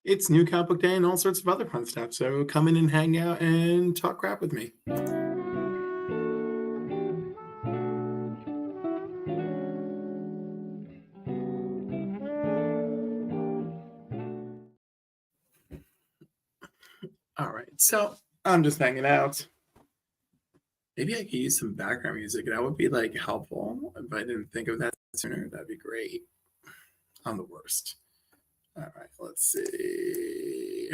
It's New Comic Book Day and all sorts of other fun stuff. So come in and hang out and talk crap with me. All right, so I'm just hanging out. Maybe I could use some background music. That would be like helpful. If I didn't think of that sooner, that'd be great. I'm the worst. All right, let's see.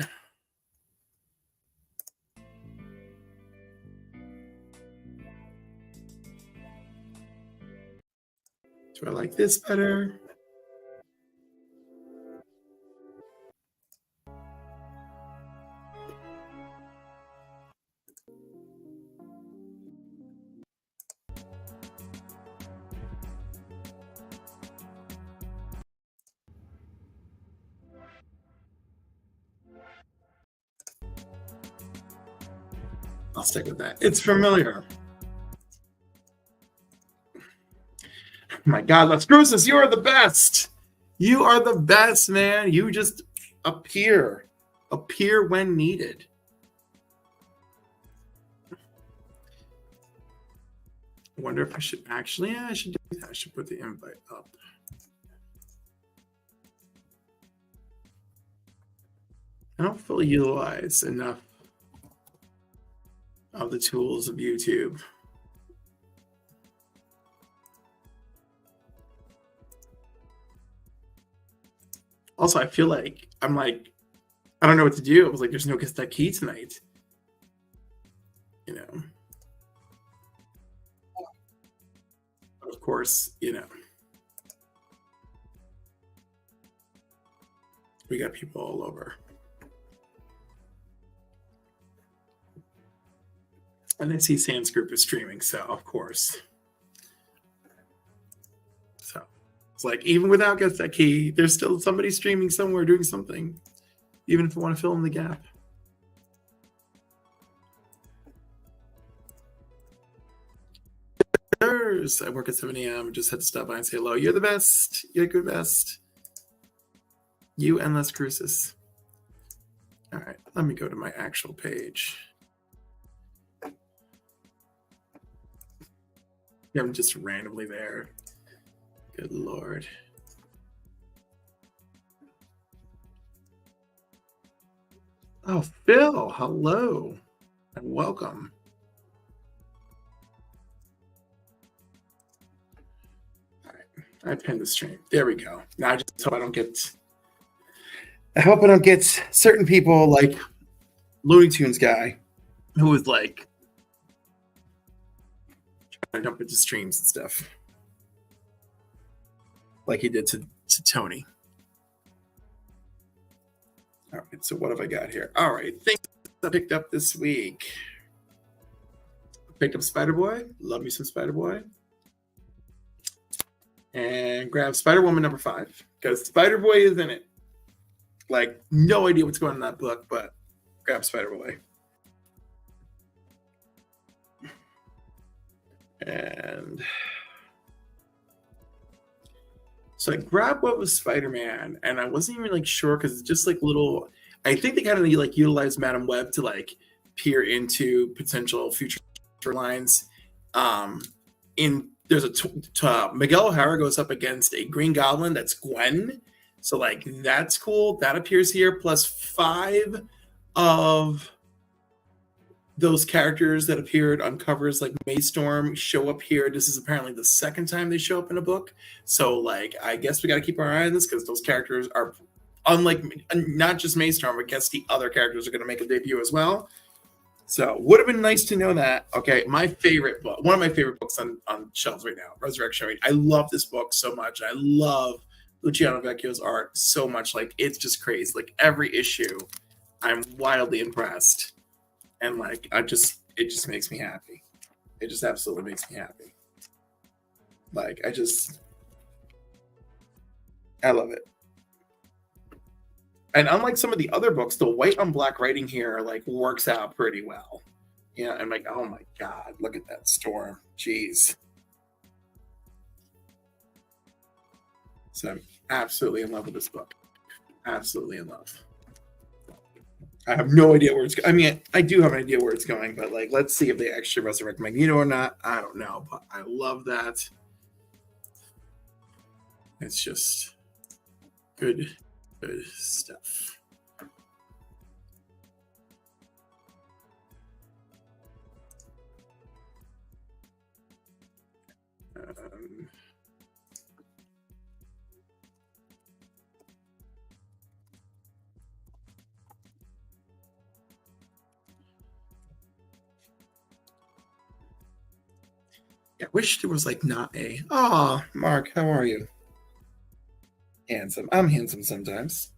Do I like this better? I'll stick with that. It's familiar. My God, Las Cruces, you are the best. You are the best, man. You just appear when needed. I wonder if I should actually, I should do that. I should put the invite up. I don't fully utilize enough of the tools of YouTube. Also, I feel like I'm like, I don't know what to do. I was like, there's no Guess That Key tonight. You know. Of course, you know. We got people all over. And I see Sam's group is streaming, so of course. So it's like, even without Guess That Key, there's still somebody streaming somewhere doing something, even if I want to fill in the gap. I work at 7 a.m. Just had to stop by and say hello. You're the best. You're the best. You and Las Cruces. All right, let me go to my actual page. I'm just randomly there. Good Lord. Oh, Phil, hello and welcome. All right, I pinned the stream. There we go. Now I just hope I don't get certain people like Looney Tunes guy who was like trying to jump into streams and stuff. Like he did to Tony. All right, so what have I got here? All right, things I picked up this week. Picked up Spider-Boy. Love me some Spider-Boy. And grab Spider-Woman number 5 because Spider-Boy is in it. Like, no idea what's going on in that book, but grab Spider-Boy. And so I grabbed what was Spider-Man, and I wasn't even like sure because it's just like little. I think they kind of like utilize Madam Web to like peer into potential future lines. There's a Miguel O'Hara goes up against a Green Goblin that's Gwen, so like that's cool. That appears here. Plus 5 of those characters that appeared on covers like Maystorm show up here. This is apparently the second time they show up in a book. So like, I guess we got to keep our eye on this because those characters are unlike not just Maystorm, I guess the other characters are going to make a debut as well. So would have been nice to know that. Okay, my favorite book, one of my favorite books on shelves right now, Resurrection. I love this book so much. I love Luciano Vecchio's art so much. Like, it's just crazy. Like, every issue, I'm wildly impressed. And like, it just makes me happy. It just absolutely makes me happy. Like, I love it. And unlike some of the other books, the white on black writing here like works out pretty well. Yeah, I'm like, oh my God, look at that storm. Jeez. So I'm absolutely in love with this book. Absolutely in love. I have no idea where it's going. I mean, I do have an idea where it's going, but like, let's see if they actually resurrect Magneto or not. I don't know, but I love that. It's just good stuff. I wish there was like not a. Oh, Mark, how are you? Handsome. I'm handsome sometimes.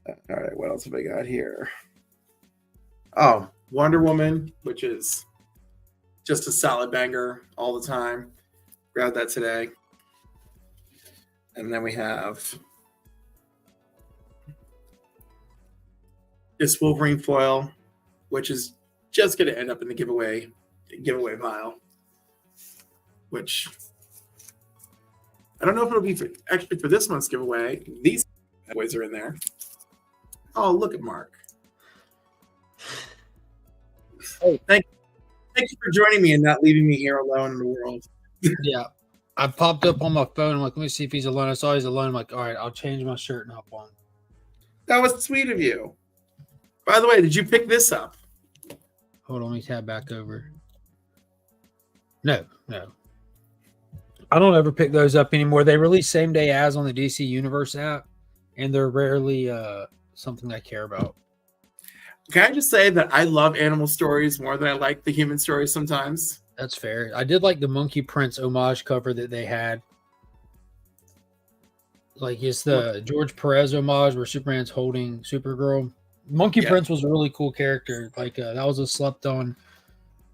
All right, what else have I got here? Oh, Wonder Woman, which is just a solid banger all the time. Grabbed that today. And then we have this Wolverine foil, which is just going to end up in the giveaway pile. Which I don't know if it'll be actually for this month's giveaway. These giveaways are in there. Oh, look at Mark. Oh, thank you for joining me and not leaving me here alone in the world. Yeah. I popped up on my phone. I'm like, let me see if he's alone. I saw he's alone. I'm like, all right, I'll change my shirt and hop on. That was sweet of you. By the way, did you pick this up? Hold on, let me tab back over. No. I don't ever pick those up anymore. They release same day as on the DC Universe app, and they're rarely something I care about. Can I just say that I love animal stories more than I like the human stories sometimes? That's fair. I did like the Monkey Prince homage cover that they had. Like it's the George Perez homage where Superman's holding Supergirl. Monkey Prince was a really cool character. Like that was a slept on.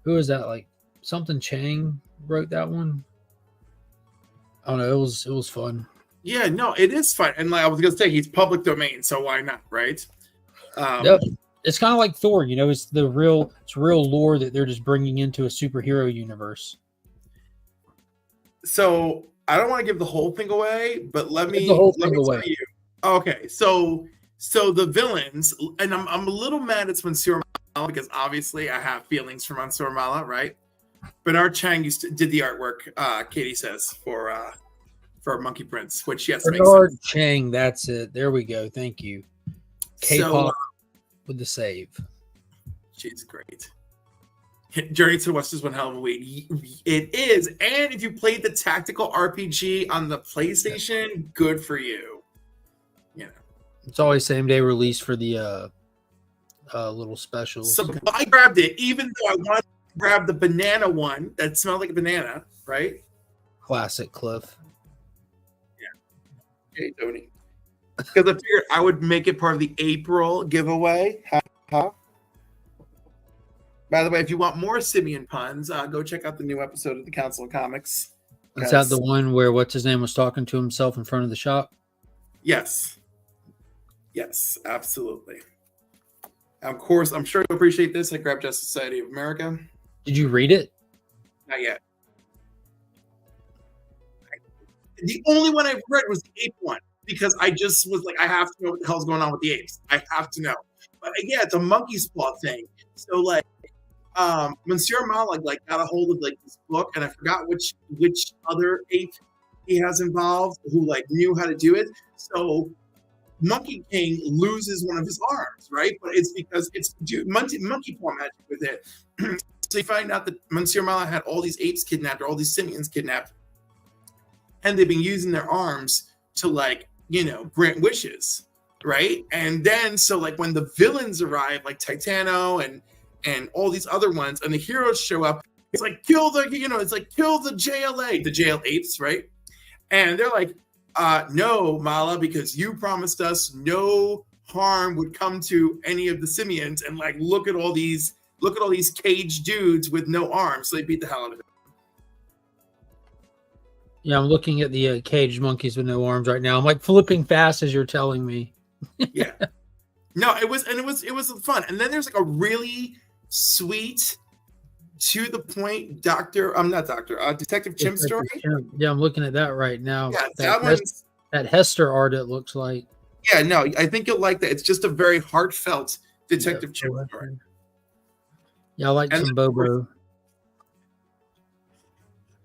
Who is that? Like something Chang wrote that one. I don't know. It was fun. Yeah, no, it is fun. And like I was gonna say, he's public domain, so why not, right? Yep. It's kind of like Thor, you know. It's real lore that they're just bringing into a superhero universe. So I don't want to give the whole thing away, but let me tell you. Okay, so the villains, and I'm a little mad at Mansoor Mala because obviously I have feelings for Mansoor Mala, right? Bernard Chang did the artwork. Katie says for Monkey Prince, which yes, Bernard Chang. That's it. There we go. Thank you. K-pop with the save. She's great. Journey to the West is one hell of a week. It is, and if you played the tactical RPG on the PlayStation, good for you. Yeah, it's always same day release for the little specials. So I grabbed it, even though I wanted to grab the banana one that smelled like a banana, right? Classic Cliff. Yeah. Hey, Tony. Because I figured I would make it part of the April giveaway. By the way, if you want more Simeon puns, go check out the new episode of the Council of Comics. Is that the one where what's his name was talking to himself in front of the shop? Yes. Yes, absolutely. Of course, I'm sure you'll appreciate this. I grabbed Justice Society of America. Did you read it? Not yet. The only one I've read was the ape one because I just was like, I have to know what the hell's going on with the apes. I have to know. But yeah, it's a monkey's paw thing. So like, Monsieur Mala like got a hold of like this book, and I forgot which other ape he has involved who like knew how to do it. So Monkey King loses one of his arms, right? But it's because it's monkey paw magic with it. So you find out that Monsieur Mala had all these apes kidnapped, or all these simians kidnapped, and they've been using their arms to like, grant wishes, right? And then so like when the villains arrive, like Titano and all these other ones, and the heroes show up, it's like kill the JLA, the jail apes, right? And they're like, no, Mala, because you promised us no harm would come to any of the simians, and like look at all these caged dudes with no arms. So they beat the hell out of it. Yeah, I'm looking at the caged monkeys with no arms right now. I'm like flipping fast as you're telling me. Yeah. No, it was fun. And then there's like a really sweet, to the point Detective Chimp story. Yeah, I'm looking at that right now. Yeah, that Hester art, it looks like. Yeah, no, I think you'll like that. It's just a very heartfelt detective chick story. Yeah, I like some Bobo.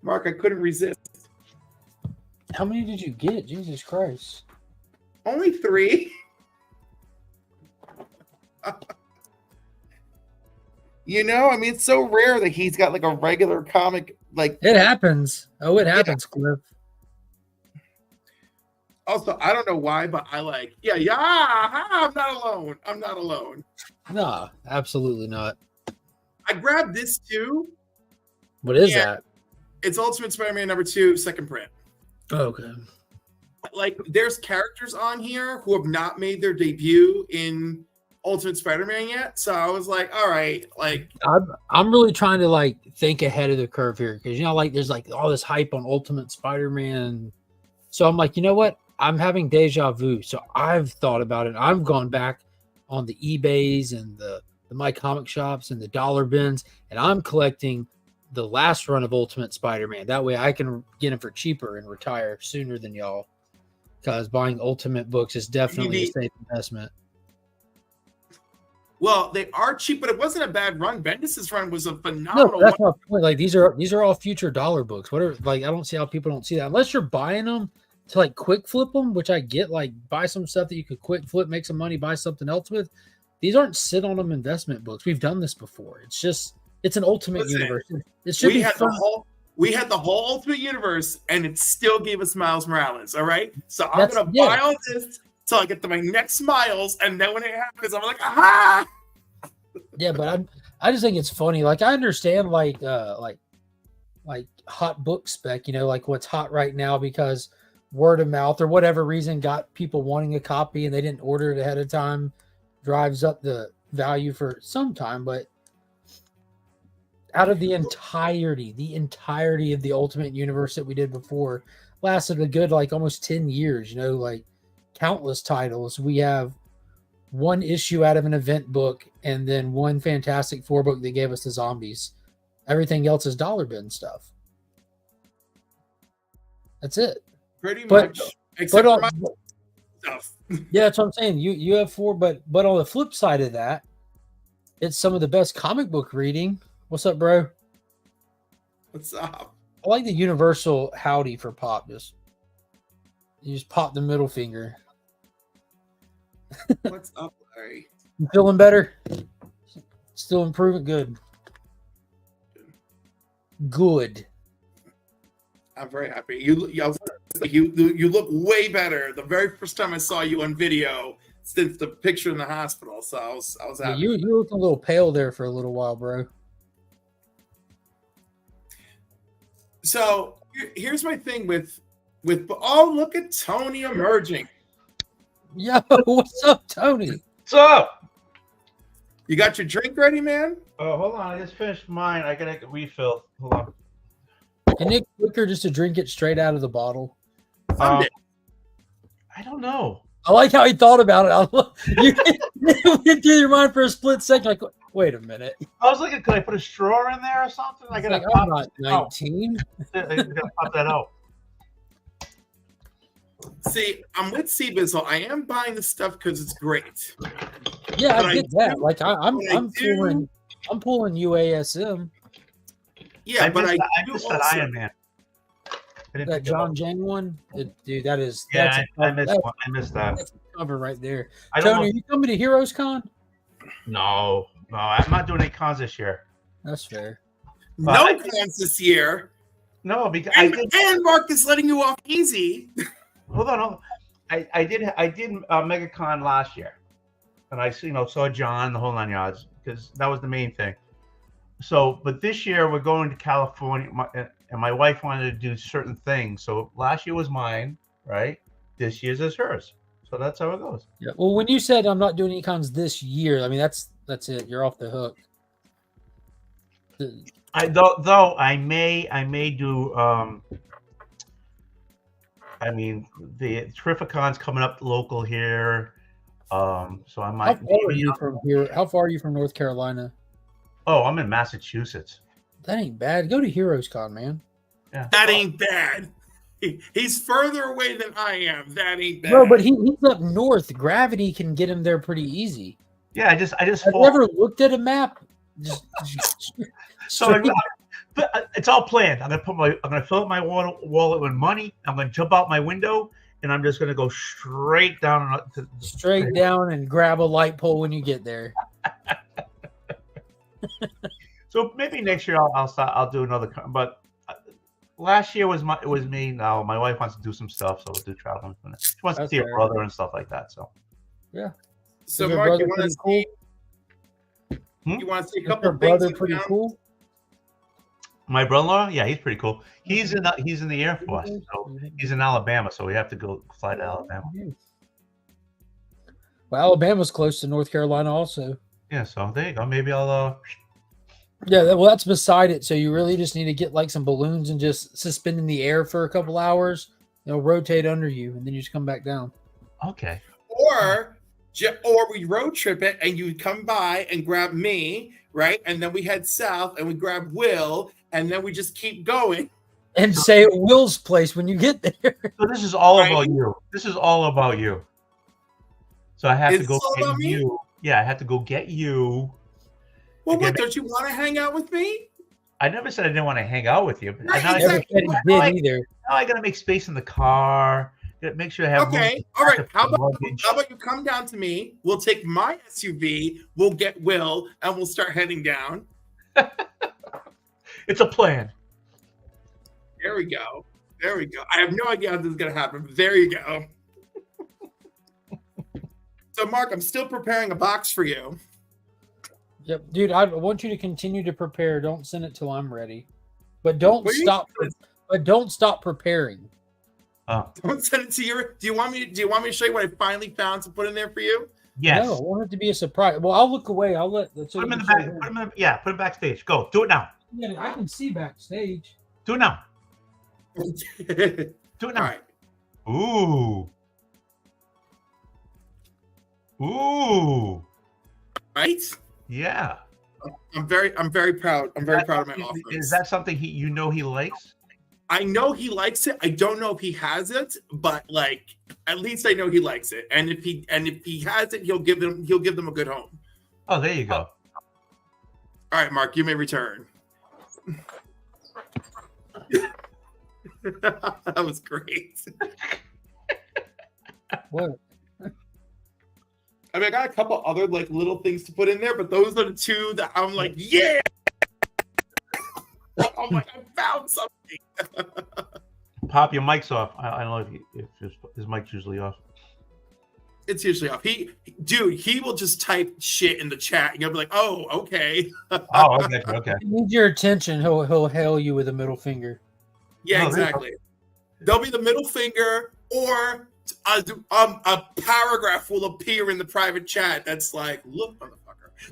Mark, I couldn't resist. How many did you get? Jesus Christ. Only 3. You know, I mean, it's so rare that he's got like a regular comic. Like it happens. Oh, it happens, Cliff. Also, I don't know why, but I like, I'm not alone. I'm not alone. Nah, absolutely not. I grabbed this too. What is that? It's Ultimate Spider-Man #2, second print. Oh, okay. Like, there's characters on here who have not made their debut in Ultimate Spider-Man yet. So I was like, all right, like I'm really trying to like think ahead of the curve here because like there's like all this hype on Ultimate Spider-Man. So I'm like, you know what? I'm having deja vu. So I've thought about it. I've gone back on the eBays and the My Comic Shops and the dollar bins, and I'm collecting the last run of Ultimate Spider-Man. That way I can get them for cheaper and retire sooner than y'all. Because buying Ultimate books is definitely a safe investment. Well, they are cheap, but it wasn't a bad run. Bendis's run was a phenomenal. No, that's my point. Like these are all future dollar books. Whatever. Like I don't see how people don't see that unless you're buying them to like quick flip them, which I get. Like buy some stuff that you could quick flip, make some money, buy something else with. These aren't sit on them investment books. We've done this before. It's an Ultimate Universe. It should be fun. We had the whole Ultimate Universe, and it still gave us Miles Morales. All right, so I'm gonna buy all this till I get to my next Miles, and then when it happens, I'm like, aha! Yeah, but I just think it's funny. Like I understand, like hot book spec. You know, like what's hot right now because word of mouth or whatever reason got people wanting a copy and they didn't order it ahead of time, drives up the value for some time. But out of the entirety of the Ultimate Universe that we did before, lasted a good like almost 10 years. You know, like countless titles. We have one issue out of an event book and then one Fantastic Four book that gave us the zombies. Everything else is dollar bin stuff. That's it. Pretty much. Except for my stuff. Yeah, that's what I'm saying. You have 4, but on the flip side of that, it's some of the best comic book reading. What's up, bro? What's up? I like the universal howdy for Pop. You just pop the middle finger. What's up, Larry? You feeling better? Still improving? Good. Good. I'm very happy. You look way better the very first time I saw you on video since the picture in the hospital. So I was happy. Yeah, you looked a little pale there for a little while, bro. So here's my thing with oh, look at Tony emerging. Yo, what's up, Tony? What's up? You got your drink ready, man? Oh, hold on. I just finished mine. I gotta refill. Hold on. Isn't it quicker just to drink it straight out of the bottle? I don't know. I like how he thought about it. You went through your mind for a split second. Like, wait a minute. I was looking, could I put a straw in there or something? I gotta I'm not 19. I gotta pop that out. See, I'm with Seabizzle. I am buying this stuff because it's great. Yeah, I get that. Like I'm pulling UASM. Yeah, I but missed also, that Iron Man. That John Jang one, dude. That is. Yeah, I missed that. That's a cover right there. Tony, are you coming to Heroes Con? No, I'm not doing any cons this year. That's fair. No cons this year. No, because and Mark is letting you off easy. Hold on. I did MegaCon last year, and I saw John the whole 9 yards because that was the main thing. So, but this year we're going to California, and my wife wanted to do certain things. So last year was mine, right? This year's is hers. So that's how it goes. Yeah. Well, when you said I'm not doing any cons this year, I mean that's it. You're off the hook. Though I may do. I mean, the Terrificon's coming up local here, so I might. How far are you from here? How far are you from North Carolina? Oh, I'm in Massachusetts. That ain't bad. Go to Heroes Con, man. Yeah, that ain't bad. He's further away than I am. That ain't bad. No, but he's up north. Gravity can get him there pretty easy. Yeah, I just I've never looked at a map. Just So but it's all planned. I'm gonna fill up my wallet with money. I'm gonna jump out my window, and I'm just gonna go straight down straight down and grab a light pole when you get there. So maybe next year I'll do another. But last year was me. Now my wife wants to do some stuff, so we'll do traveling. She wants to see her brother and stuff like that. So yeah. So Mark, you want to see? You want to see a couple of things? Brother pretty cool. My brother-in-law, yeah, he's pretty cool. He's in the Air Force, so he's in Alabama, so we have to fly to Alabama. Well, Alabama's close to North Carolina, also. Yeah, so there you go. Maybe I'll. Yeah, well, that's beside it. So you really just need to get like some balloons and just suspend in the air for a couple hours. They'll rotate under you, and then you just come back down. Okay. Or we road trip it, and you come by and grab me, right? And then we head south, and we grab Will, and then we just keep going. And say at Will's place when you get there. So this is all about you. This is all about you. So I have to go get you. Yeah, I have to go get you. Well, what? Don't you want to hang out with me? I never said I didn't want to hang out with you. Right, I never said he did either. Now I got to make space in the car. Make sure I have. Okay, all right. How about you come down to me? We'll take my SUV. We'll get Will, and we'll start heading down. It's a plan. There we go. There we go. I have no idea how this is going to happen, but there you go. So, Mark, I'm still preparing a box for you. Yep, dude, I want you to continue to prepare. Don't send it till I'm ready. But don't stop. But don't stop preparing. Don't send it to you. Do you want me to show you what I finally found to put in there for you? Yes. No, I want it to be a surprise. Well, I'll look away. I'll let. Put him in the back. Put him backstage. Go. Do it now. Yeah, I can see backstage. Do it now. Do it now. All right. Ooh. Right? Yeah. I'm very proud. I'm very proud of my office. Is that something he likes? I know he likes it. I don't know if he has it, but like at least I know he likes it. And if he has it, he'll give them a good home. Oh, there you go. All right, Mark, you may return. That was great. What? I mean, I got a couple other like little things to put in there, but those are the two that I'm like, yeah. I'm like, I found something. Pop, your mic's off. I don't know if his mic's usually off. It's usually off. He will just type shit in the chat, and you'll be like, "Oh, okay." Oh, okay. If he needs your attention, he'll hail you with a middle finger. Yeah, exactly. There'll be the middle finger, or a paragraph will appear in the private chat that's like, "Look,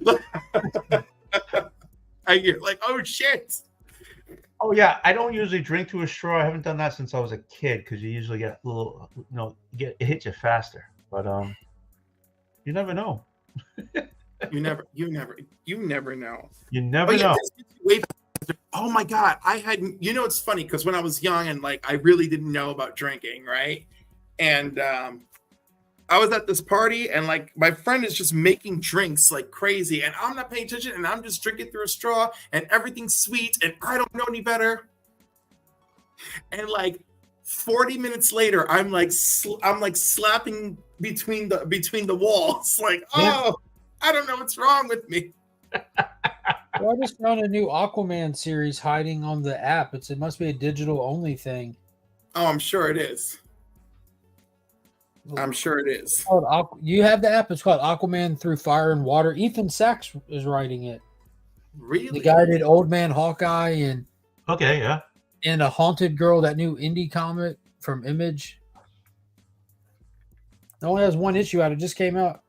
motherfucker." And you're like, "Oh shit." Oh yeah, I don't usually drink to a straw. I haven't done that since I was a kid because you usually get a little, it hits you faster. But you never know. You never know. You never know. Oh my god, it's funny because when I was young and like I really didn't know about drinking, right? And I was at this party and like my friend is just making drinks like crazy and I'm not paying attention and I'm just drinking through a straw and everything's sweet and I don't know any better. And like 40 minutes later, I'm like slapping between the walls, like, oh, I don't know what's wrong with me. Well, I just found a new Aquaman series hiding on the app. It must be a digital only thing. Oh, I'm sure it is. I'm sure it is. You have the app. It's called Aquaman Through Fire and Water. Ethan Sachs is writing it. Really? The guy did Old Man Hawkeye and and A Haunted Girl, that new indie comic from Image. It only has one issue out. It just came out.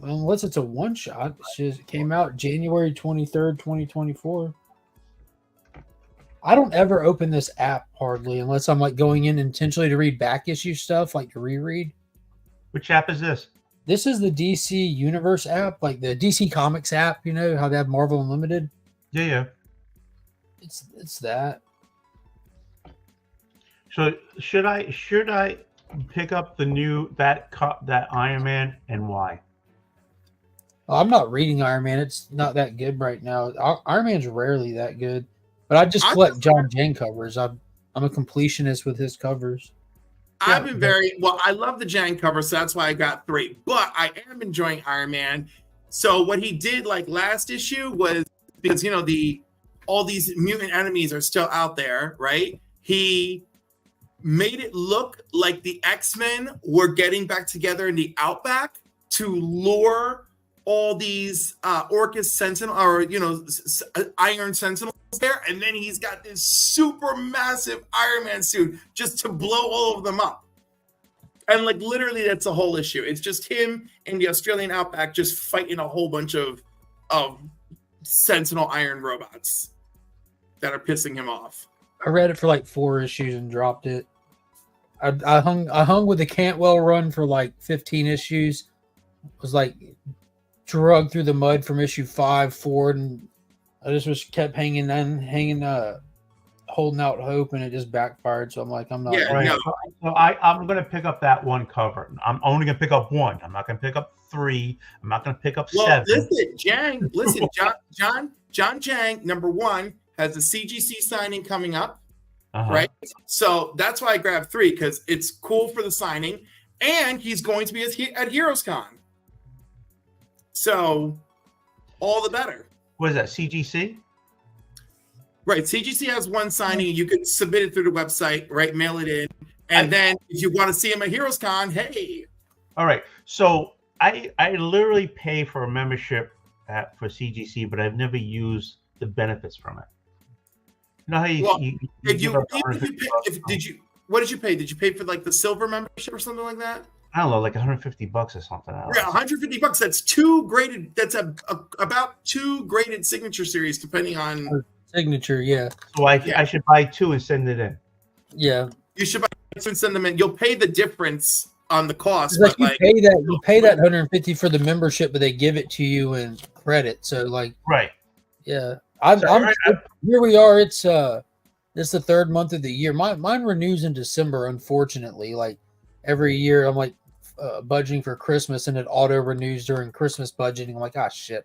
Unless it's a one shot, it came out January 23rd, 2024. I don't ever open this app hardly unless I'm like going in intentionally to read back issue stuff, like to reread. Which app is this? This is the DC Universe app, like the DC Comics app. You know how they have Marvel Unlimited? Yeah. It's that. So should I pick up the new that Iron Man, and why? I'm not reading Iron Man. It's not that good right now. Iron Man's rarely that good. But I just collect John Jane covers. I'm a completionist with his covers. I've been very well. I love the Jang cover, so that's why I got 3. But I am enjoying Iron Man. So what he did like last issue was, because all these mutant enemies are still out there, right? He made it look like the X-Men were getting back together in the Outback to lure all these Orcus Sentinel or Iron Sentinels there, and then he's got this super massive Iron Man suit just to blow all of them up. And like literally, that's the whole issue. It's just him in the Australian Outback just fighting a whole bunch of Sentinel Iron robots that are pissing him off. I read it for like 4 issues and dropped it. I hung with the Cantwell run for like 15 issues. Was like drugged through the mud from issue 5 forward, and I just kept hanging, holding out hope, and it just backfired. So I'm like, I'm not. Yeah, Right. no. So I'm going to pick up that one cover. I'm only going to pick up 1. I'm not going to pick up 3. I'm not going to pick up 7. Listen, John Jang, number 1, has a CGC signing coming up, right? So that's why I grabbed 3, because it's cool for the signing, and he's going to be at Heroes Con. So all the better. What is that, CGC? Right. CGC has 1 signing. You can submit it through the website, right? Mail it in. And then if you want to see him at Heroes Con, hey. All right. So I literally pay for a membership for CGC, but I've never used the benefits from it. You know how what did you pay? Did you pay for like the silver membership or something like that? I don't know, like $150 or something. Yeah, $150. That's 2 graded. That's about 2 graded signature series, depending on signature. Yeah. So I should buy 2 and send it in. Yeah. You should buy 2 and send them in. You'll pay the difference on the cost. But you pay that $150 for the membership, but they give it to you in credit. So like, right. Yeah. Here we are. It's the 3rd month of the year. Mine renews in December, unfortunately. Like every year, I'm like budgeting for Christmas, and it auto renews during Christmas budgeting. I'm like, shit.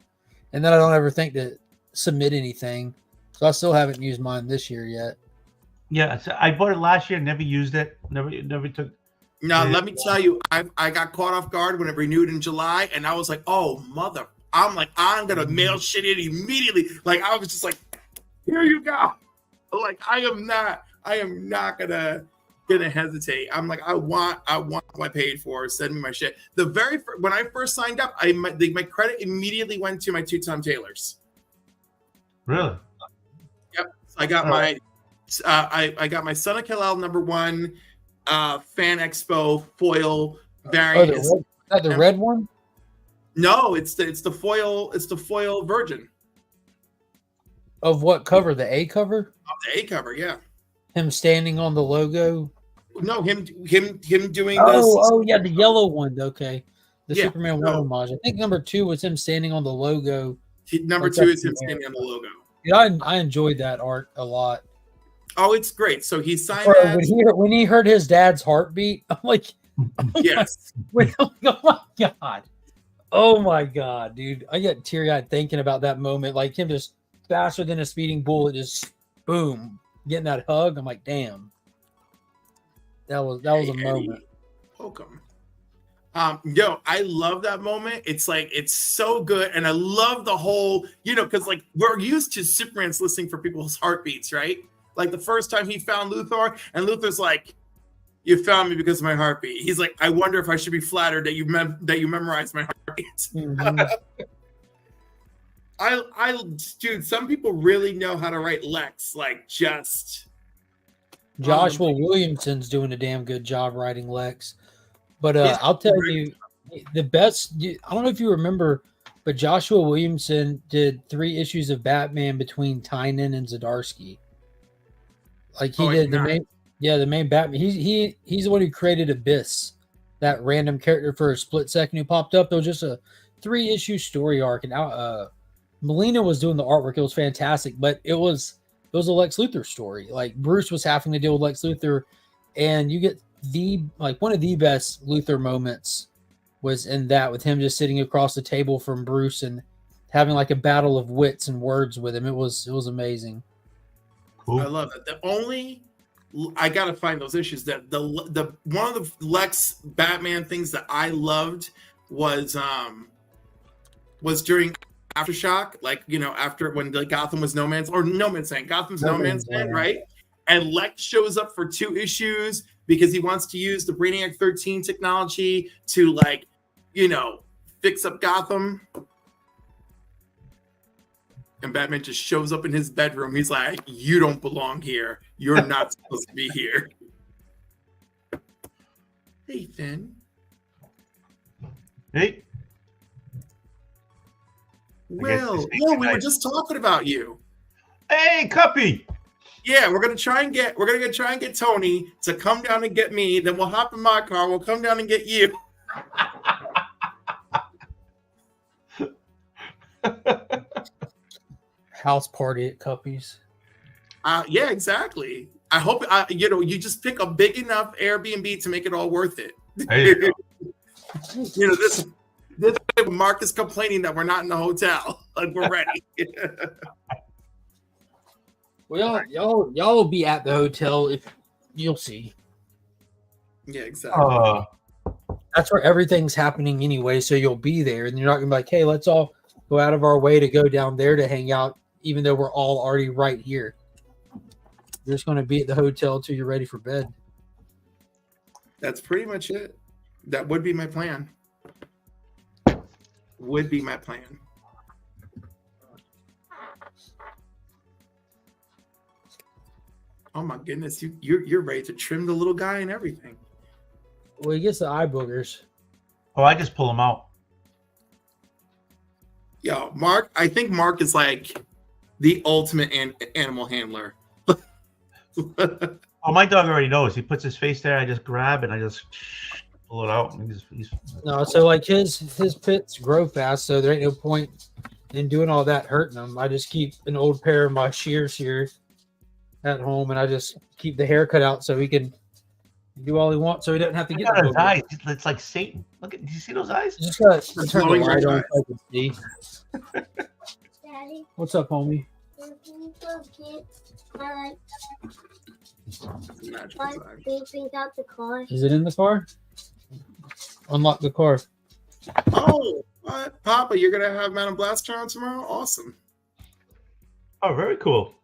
And then I don't ever think to submit anything. So I still haven't used mine this year yet. Yeah, so I bought it last year, never used it, never took. Now, let me tell you, I got caught off guard when it renewed in July, and I was like, oh, mother. I'm like, I'm going to mail shit in immediately. Like, I was just like, here you go. Like, I am not gonna hesitate. I'm like, I want what I paid for. Send me my shit. When I first signed up, my credit immediately went to my 2 Tom Taylors. Really? Yep. So I got my I got my Son of Kal-El #1 Fan Expo foil variant. Is that the red one? No, it's the foil. It's the foil version. Of what cover? The A cover? Of the A cover, yeah. Him standing on the logo? No, him doing this. Oh, yeah, the yellow one. Okay. The Superman 1 homage. I think #2 was him standing on the logo. #2 is him standing on the logo. Yeah, I enjoyed that art a lot. Oh, it's great. So he signed that. When he heard his dad's heartbeat, I'm like, yes. Oh my God. Oh my God, dude. I get teary-eyed thinking about that moment. Like him just faster than a speeding bullet, just boom, getting that hug. I'm like, damn. That was a moment. Welcome. I love that moment. It's like, it's so good. And I love the whole, because like we're used to Superman's listening for people's heartbeats, right? Like the first time he found Luthor, and Luthor's like, you found me because of my heartbeat. He's like, I wonder if I should be flattered that you memorized my heartbeats. Mm-hmm. Dude, some people really know how to write Lex, like just. Joshua Williamson's doing a damn good job writing Lex. But I'll tell you, the best, I don't know if you remember, but Joshua Williamson did 3 issues of Batman between Tynion and Zdarsky. Like he did the main Batman. He's the one who created Abyss, that random character for a split second who popped up. There was just a 3-issue story arc, and Molina was doing the artwork. It was fantastic, but it was a Lex Luthor story. Like Bruce was having to deal with Lex Luthor and you get one of the best Luther moments was in that, with him just sitting across the table from Bruce and having like a battle of wits and words with him. It was amazing. Cool. I love it. I gotta find those issues. That the one of the Lex Batman things that I loved was during Aftershock, like, you know, after when the Gotham was Gotham's No Man's Land, right? And Lex shows up for 2 issues because he wants to use the Brainiac 13 technology to, like, you know, fix up Gotham. And Batman just shows up in his bedroom. He's like, "You don't belong here. You're not supposed to be here." Hey, Finn. Hey. Will, we were just talking about you. Hey, Cuppy. Yeah, we're gonna try and get Tony to come down and get me. Then we'll hop in my car. We'll come down and get you. House party at Cuppy's. Yeah, exactly. I hope you just pick a big enough Airbnb to make it all worth it. Hey. You know, this Mark is complaining that we're not in the hotel. Like, we're ready. Well, y'all will be at the hotel if you'll see. Yeah, exactly. That's where everything's happening anyway, so you'll be there, and you're not gonna be like, "Hey, let's all go out of our way to go down there to hang out," even though we're all already right here. You're just gonna be at the hotel until you're ready for bed. That's pretty much it. That would be my plan. Oh my goodness, you're ready to trim the little guy and everything. Well, he gets the eye boogers. Oh, I just pull them out. Yo, Mark, I think Mark is like the ultimate animal handler. Oh, my dog already knows. He puts his face there. I just grab and I just pull it out. No, so like his pits grow fast, so there ain't no point in doing all that hurting them. I just keep an old pair of my shears here at home, and I just keep the hair cut out so he can do all he wants, so he doesn't have to get his eyes. It's like Satan. Look at. Do you see those eyes? Just gotta turn the light on so I can see. Daddy, What's up, homie? can you go get my things out the car? Is it in the car? Unlock the car. Oh, what? Papa, you're gonna have Madame Blaster on tomorrow? Awesome. Oh, very cool.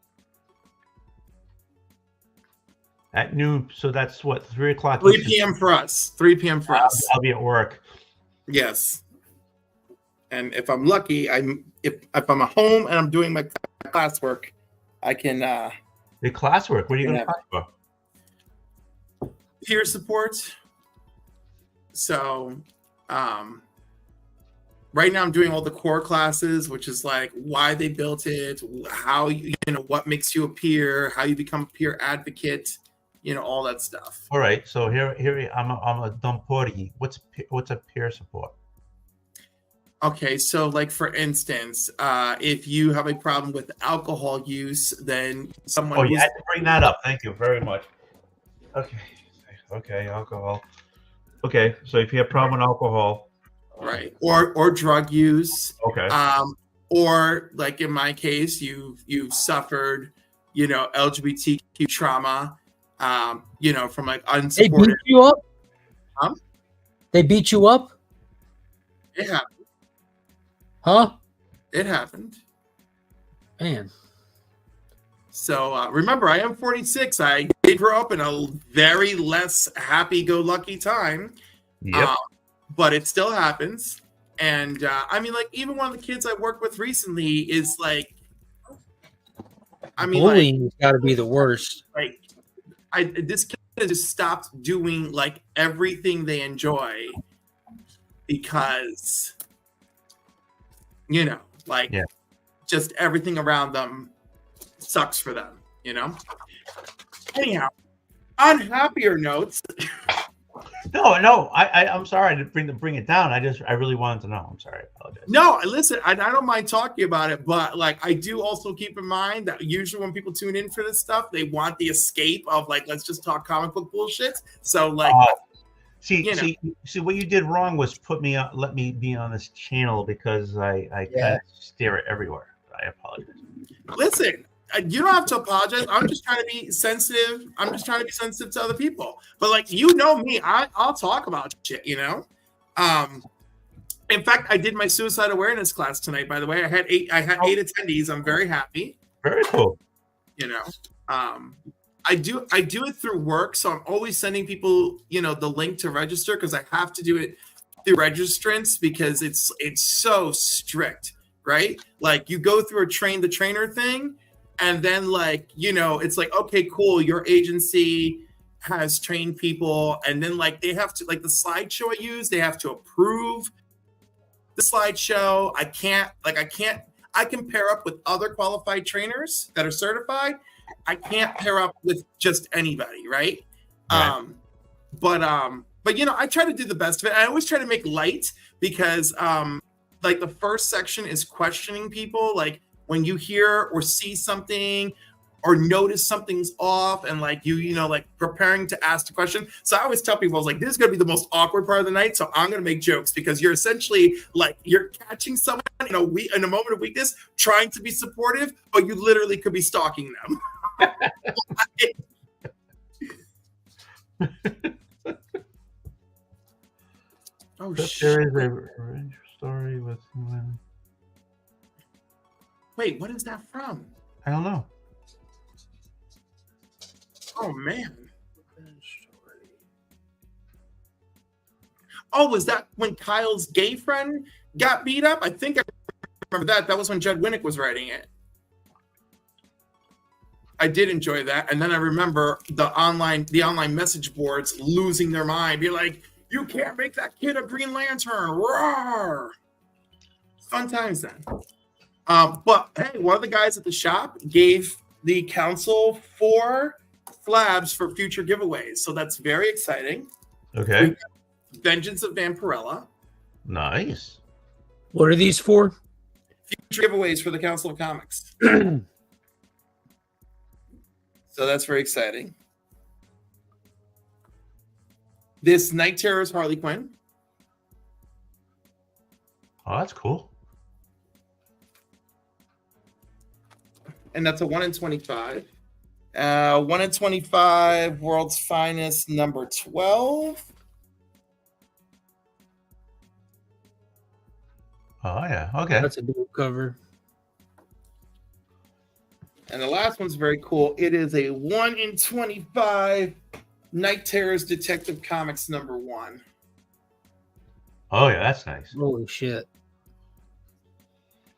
At noon, so that's what, 3 o'clock? 3 p.m. for us. 3 p.m. for us. I'll be at work. Yes. And if I'm lucky, if I'm at home and I'm doing my classwork, I can. The classwork. What are you going to talk about? Peer support. So, right now I'm doing all the core classes, which is like why they built it, how what makes you a peer, how you become a peer advocate. All that stuff. All right. So here I'm a dumb potty. What's a peer support? Okay, so like for instance, if you have a problem with alcohol use, then someone. Oh, you had to bring that up. Thank you very much. Okay, alcohol. Okay, so if you have a problem with alcohol, right, or drug use. Okay. Or like in my case, you've suffered, LGBTQ trauma. From like unsupported. They beat you up? Huh? They beat you up? It happened. Huh? It happened. Man. So remember, I am 46. I did grow up in a very less happy-go-lucky time. Yep. But it still happens. And even one of the kids I worked with recently is like, bullying has got to be the worst. Like, this kid has just stopped doing like everything they enjoy because, just everything around them sucks for them, Anyhow, on happier notes, No. I'm sorry to bring it down. I really wanted to know. I'm sorry. I apologize. No, listen, I don't mind talking about it, but like I do also keep in mind that usually when people tune in for this stuff, they want the escape of like let's just talk comic book bullshit. So like, see, what you did wrong was let me be on this channel because I kind of steer it everywhere. I apologize. Listen, you don't have to apologize. I'm just trying to be sensitive. I'm just trying to be sensitive to other people. But like, you know me, I'll talk about shit, you know? In fact, I did my suicide awareness class tonight, by the way. I had eight attendees. I'm very happy. Very cool. You know, I do it through work. So I'm always sending people, you know, the link to register because I have to do it through registrants because it's so strict, right? Like you go through a train the trainer thing. And then, like, you know, it's like, okay, cool. Your agency has trained people. And then, like, they have to, like, the slideshow I use, they have to approve the slideshow. I can pair up with other qualified trainers that are certified. I can't pair up with just anybody, right? But, you know, I try to do the best of it. I always try to make light because, like, the first section is questioning people, like, when you hear or see something or notice something's off and like you know, like preparing to ask the question. So I always tell people, I was like, this is going to be the most awkward part of the night. So I'm going to make jokes because you're essentially like, you're catching someone in a moment of weakness, trying to be supportive, but you literally could be stalking them. Oh, shit. There is a revenge story with women. Wait, what is that from? I don't know. Oh, man. Oh, was that when Kyle's gay friend got beat up? I think I remember that. That was when Judd Winnick was writing it. I did enjoy that. And then I remember the online message boards losing their mind. Be like, you can't make that kid a Green Lantern. Roar! Fun times then. But hey, one of the guys at the shop gave the council 4 flabs for future giveaways. So that's very exciting. Okay. Vengeance of Vampirella. Nice. What are these for? Future giveaways for the Council of Comics. So that's very exciting. This Night Terror's Harley Quinn. Oh, that's cool. And that's a 1 in 25. 1 in 25, World's Finest, number 12. Oh, yeah. Okay. That's a dope cover. And the last one's very cool. It is a 1 in 25, Night Terror's Detective Comics, number 1. Oh, yeah. That's nice. Holy shit.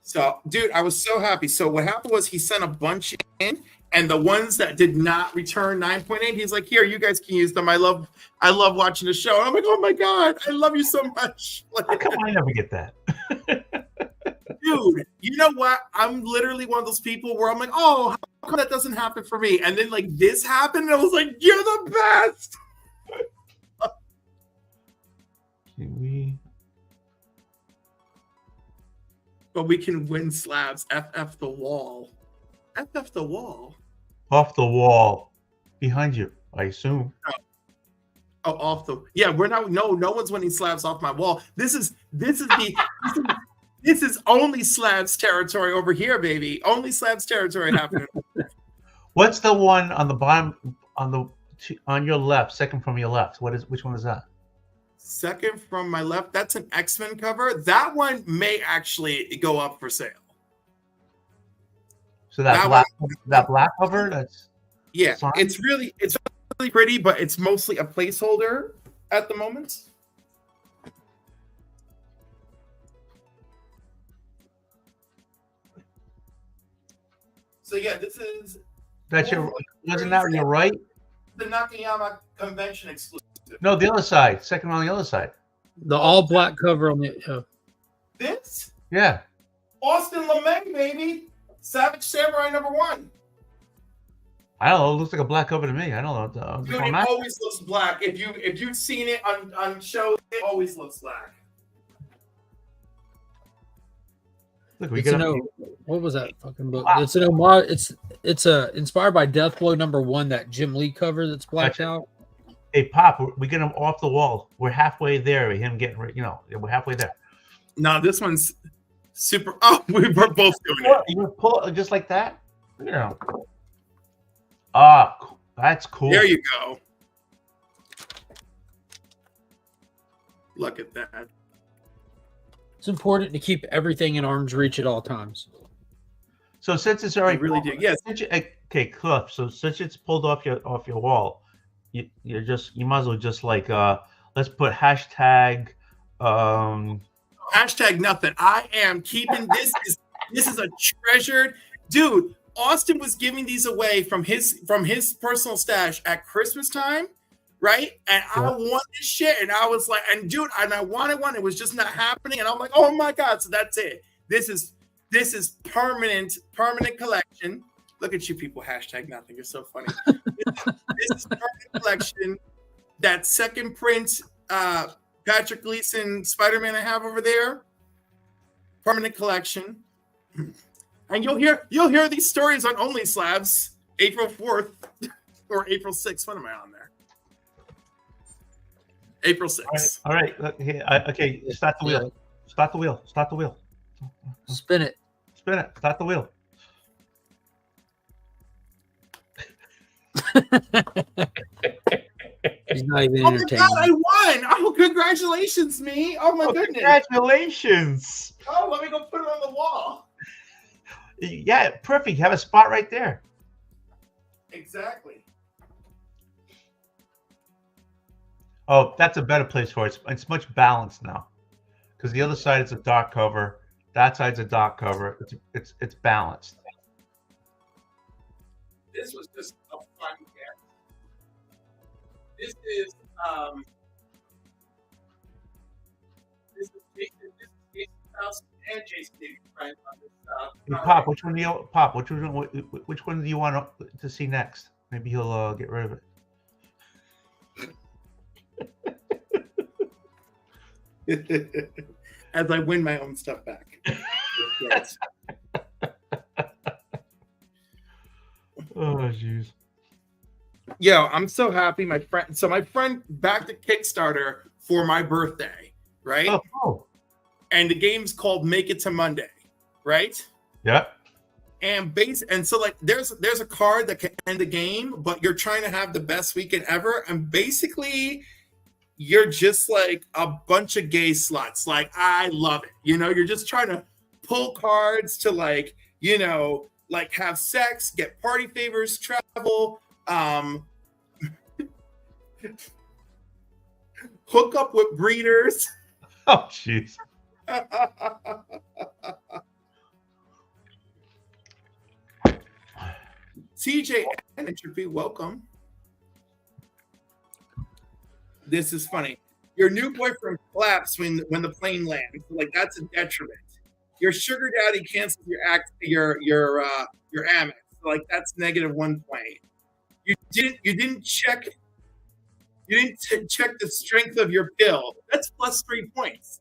So, dude, I was so happy. So what happened was he sent a bunch in, and the ones that did not return 9.8, he's like, here, you guys can use them. I love watching the show. And I'm like, oh my God, I love you so much. Like, how come I never get that? Dude, you know what? I'm literally one of those people where I'm like, oh, how come that doesn't happen for me? And then like this happened, and I was like, you're the best. But we can win slabs. FF the wall. FF the wall. Off the wall. Behind you, I assume. Oh, off the. Yeah, we're not. No one's winning slabs off my wall. This is only slabs territory over here, baby. Only slabs territory happening. What's the one on the bottom on your left? Second from your left. Which one is that? Second from my left. That's an X-Men cover. That one may actually go up for sale. So that black cover. That's fine. It's really pretty, but it's mostly a placeholder at the moment. So yeah, this is. Wasn't that your right? The Nakayama convention exclusive. No, the other side. Second on the other side. The all black cover on the. This? Yeah. Austin LeMay, baby. Savage Samurai number 1. I don't know. It looks like a black cover to me. I don't know. Dude, it always looks black. If you've seen it on shows, it always looks black. Look, we It's got what was that fucking book? Wow. It's an homage. It's inspired by Deathblow #1, that Jim Lee cover that's blacked out. Hey, Pop, we get him off the wall. We're halfway there. Him getting, we're halfway there. No, this one's super. Oh, we were both doing it. You pull just like that. Ah, that's cool. There you go. Look at that. It's important to keep everything in arm's reach at all times. So since it's already really do, yes. Okay, Cliff. So since it's pulled off your wall, you might as well just like let's put hashtag. Hashtag nothing. I am keeping this. This is a treasured dude. Austin was giving these away from his personal stash at Christmas time, right? And I want this shit, and I was like, and dude, and I wanted one. It was just not happening, and I'm like, oh my god! So that's it. This is permanent collection. Look at you people. Hashtag nothing. You're so funny. This is permanent collection. That second print, Patrick Gleason Spider-Man I have over there. Permanent collection. And you'll hear these stories on Only Slabs April 4th or April 6th. When am I on there? April 6th. All right. Okay. Start the wheel. Start the wheel. Start the wheel. Spin it. Spin it. Start the wheel. He's not even Oh my entertained. god, I won! Oh, congratulations, me! Oh my goodness! Congratulations! Oh, let me go put it on the wall. Yeah, perfect. You have a spot right there. Exactly. Oh, that's a better place for it. It's much balanced now, because the other side is a dark cover. That side's a dark cover. It's balanced. This was just a fun game. This is Jason's house and Jason David Frank on this Hey, Pop, which one do you want to see next? Maybe he'll get rid of it. As I win my own stuff back. Yes. Oh, jeez. Yo, I'm so happy. My friend backed a Kickstarter for my birthday, right? Oh. And the game's called Make It to Monday, right? Yeah. And so like there's a card that can end the game, but you're trying to have the best weekend ever, and basically you're just like a bunch of gay sluts. Like, I love it. You're just trying to pull cards to like have sex, get party favors, travel, hook up with breeders. Oh, jeez. CJ Entropy, welcome. This is funny. Your new boyfriend claps when the plane lands. Like, that's a detriment. Your sugar daddy cancels your Amex. Like, that's -1 point. You didn't check the strength of your pill. That's +3 points.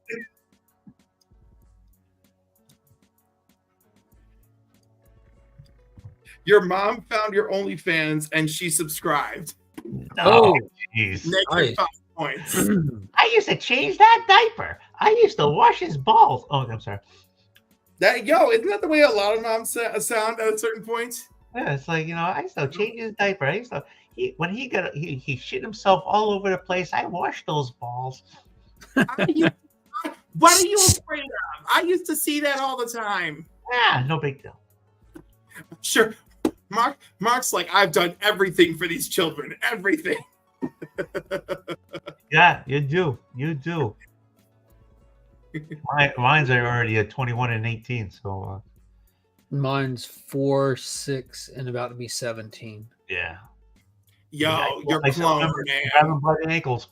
Your mom found your OnlyFans and she subscribed. Oh, jeez. -5 points. I used to change that diaper. I used to wash his balls. Oh, I'm sorry. Isn't that the way a lot of moms sound at a certain point? Yeah, it's like, I used to change his diaper. When he shit himself all over the place, I washed those balls. What are you afraid of? I used to see that all the time. Yeah, no big deal. Sure. Mark's like, I've done everything for these children. Everything. Yeah, you do. You do. Mine's are already at 21 and 18, so mine's 4, 6, and about to be 17. Yeah. Yo, you're clone, man. Grab him by the ankles,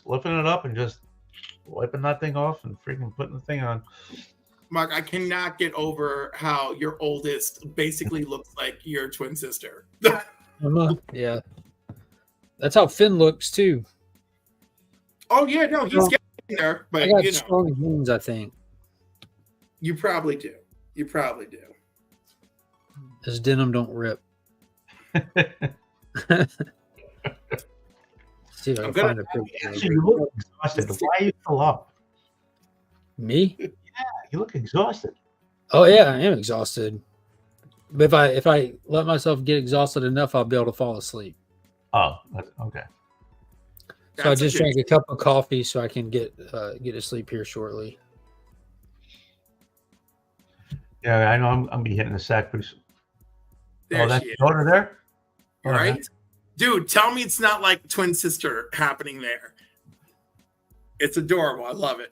lifting it up and just wiping that thing off and freaking putting the thing on. Mark, I cannot get over how your oldest basically looks like your twin sister. Emma, yeah. That's how Finn looks too. Oh yeah, no, he's Well, getting there, but I got you know, strong genes, I think. you probably do. You probably do. His denim don't rip. See if I I'm can gonna- find a picture. So you look exhausted. Why are you still up? Me? You look exhausted. Oh yeah, I am exhausted. But if I let myself get exhausted enough, I'll be able to fall asleep. Oh, okay. So I That's a just good- drank a cup of coffee so I can get to sleep here shortly. Yeah, I know. I'm gonna be hitting the sack pretty soon. There Oh, that's she is. your daughter there. All right, dude. Tell me it's not like twin sister happening there. It's adorable. I love it.